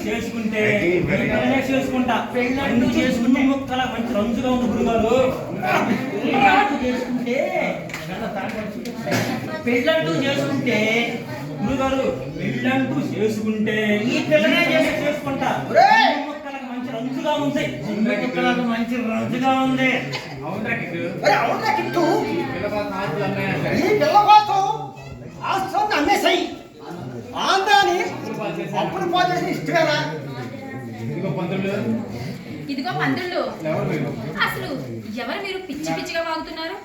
చేసుకుంటే పెళ్ళంటూ చేసుకుంటే ముక్కల మంచి రంజుగా ఉంది గురుగారు. పెళ్ళంటూ చేసుకుంటే గురుగారు పెళ్ళంటూ చేసుకుంటే ఈ పిల్లనే చేసుకుంటా ముక్కలకు మంచి రంజుగా ఉంది. ముక్కలకు మంచి రంజుగా ఉంది. అమ్మేసాయి ఆంధ్రాని అప్పుడు పోతే ఇష్టమేనా? ఇదిగో పందుళ్ళు, అసలు ఎవరు మీరు పిచ్చి పిచ్చిగా వాగుతున్నారు?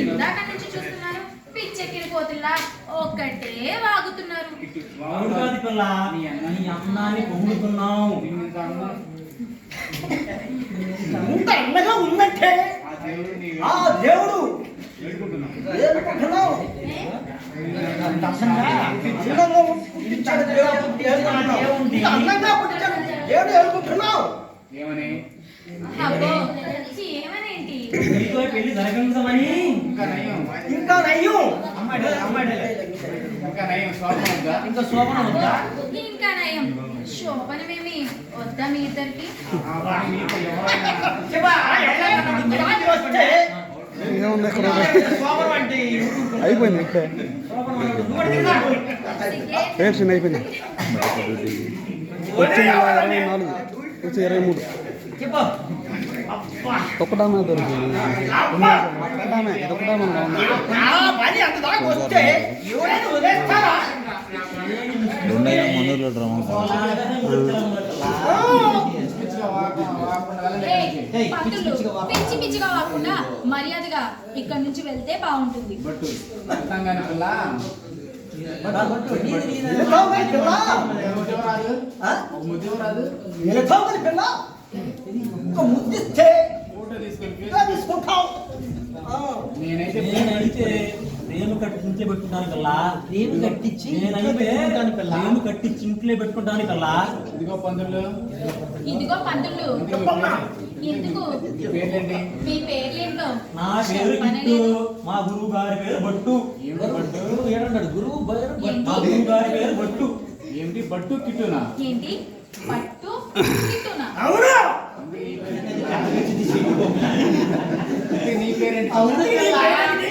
ఇందాక నుంచి చూస్తున్నారు, పిచ్చెక్కిన కోతుల్లా ఒక్కటే వాగుతున్నారు. అన్నాన్ని పొగుడుతున్నావు. ఇంత అండగా ఉందంటే ఆ దేవుడు అందంగా పుట్టించాడు దేవుడు ఏడుకుంటున్నావు. ఏమని? ఏమనేంటి? పెళ్లి జరగమని ఇంకా నయ్యం ఇంకా శోభన వద్దా? ఇంకా నయం శోభనమేమి వద్దా మీ ఇద్దరికి? అయిపోయింది ఇక్కడే రేషన్ అయిపోయింది. వచ్చింది 24 వచ్చి 23 ఒక్కటామే దొరికింది. ఒక్కటామే మనూరులో డ్రామా పిచ్చి పిచ్చిగా కాకుండా మర్యాదగా ఇక్కడ నుంచి వెళ్తే బాగుంటుంది. నేనైతే రేము కట్టించే పెట్టుకుంటానికల్లా రేము కట్టించి రేము కట్టించి ఇంట్లో పెట్టుకుంటానికల్లా ఇదిగో పందులు ఎందుకు? మీ పేర్లేంటో? నా పేరు కిట్టు, మా గురువు గారి పేరు బట్టు. ఏడన్నాడు గురువు మా గురువు గారి పేరు బట్టు. ఏంటి బట్టు కిట్టునా? ఏంటి బట్టు కిట్టునా? నీ పేరేంటి?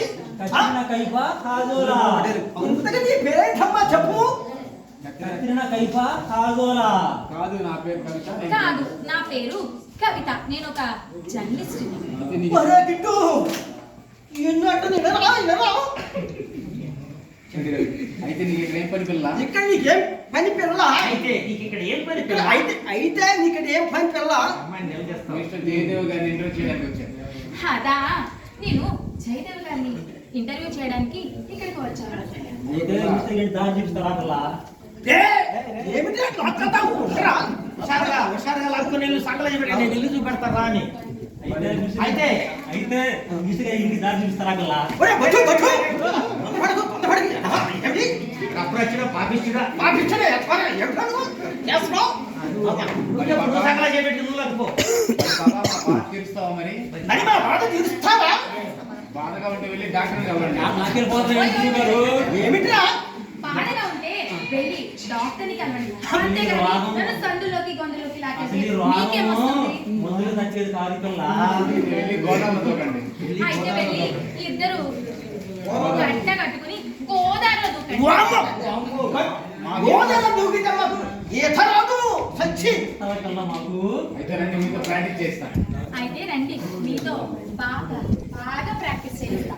కైపా కాజోలా. చెప్పు. కైపా కాజోలా కాదు, నా పేరు కవిత. కాదు, నా పేరు కవిత. నేను ఒక జర్నలిస్ట్ని. అయితే నీకు ఇక్కడ ఏం పని పిల్ల? ఇక్కడ నీకేం పని పిల్ల? అయితే నీకు ఇక్కడ ఏం పని పిల్ల? అయితే నీకు ఏం పని పిల్ల? మిస్టర్ జయదేవ్ గారిని ఇంటర్వ్యూ చేయడానికి వచ్చాను. అదా, నేను జయదేవ్ గారిని ఇంటర్వ్యూ చేయడానికి ఇక్కడికి వచ్చాను. హుషారుగా లాక్కుని సంకల ఇల్లు చూపెడతారా అని. అయితే అయితే ఇంటికి దారి చూపిస్తారా కల్లా అప్పుడు వచ్చిన పాపిస్తుడా సంకల చేపెట్టి నువ్వు తీరుస్తావా? మరి తీరుస్తావా? బాధగా ఉంటే వెళ్ళి డాక్టర్ ఏమిట్రా బాధగా ఉంటే వెళ్ళి డాక్టర్ని కలవండి. అంతేగాని నన్ను సందులోకి గొంతులోకి లాగేసి మొదలు నచ్చేది కాదు కల్లా. అయితే వెళ్ళి ఇద్దరు గంట కట్టుకుని గోదావరిలో ప్రాక్టీస్ చేస్తా. అయితే రండి, మీతో బాగా బాగా ప్రాక్టీస్ చేస్తా.